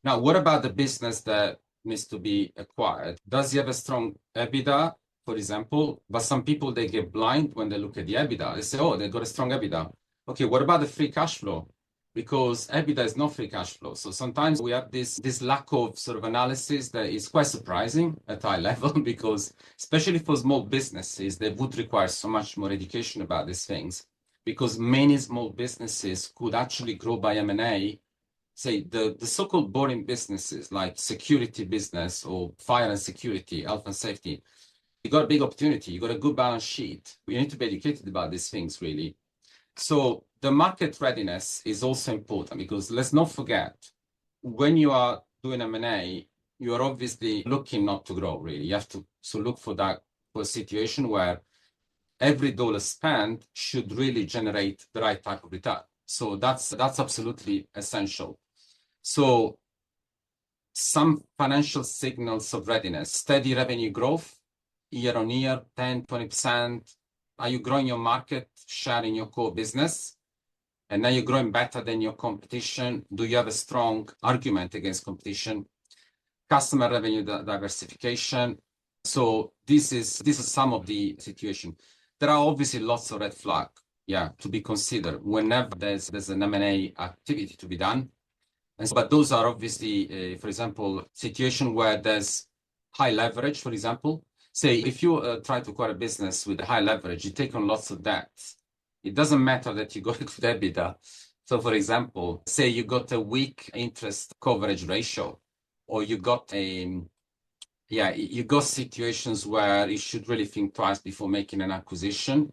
Now, what about the business that needs to be acquired? Does he have a strong EBITDA, for example? But some people, they get blind when they look at the EBITDA. They say, oh, they got a strong EBITDA. Okay, what about the free cash flow? Because EBITDA is not free cash flow. So sometimes we have this lack of sort of analysis that is quite surprising at high level because especially for small businesses, they would require so much more education about these things because many small businesses could actually grow by M&A. Say the so-called boring businesses like security business or fire and security, health and safety, you got a big opportunity. You got a good balance sheet. You need to be educated about these things really. So the market readiness is also important because let's not forget, when you are doing M&A, you are obviously looking not to grow really. You have to look for a situation where every dollar spent should really generate the right type of return. So that's absolutely essential. So some financial signals of readiness, steady revenue growth, year on year, 10, 20%. Are you growing your market share in your core business? And now you're growing better than your competition. Do you have a strong argument against competition? Customer revenue diversification. So this is some of the situation. There are obviously lots of red flag, to be considered whenever there's an M&A activity to be done. And so, but those are obviously, for example, situation where there's high leverage, for example. Say if you try to acquire a business with high leverage, you take on lots of debt. It doesn't matter that you got a good EBITDA. So for example, say you got a weak interest coverage ratio, or you got you got situations where you should really think twice before making an acquisition.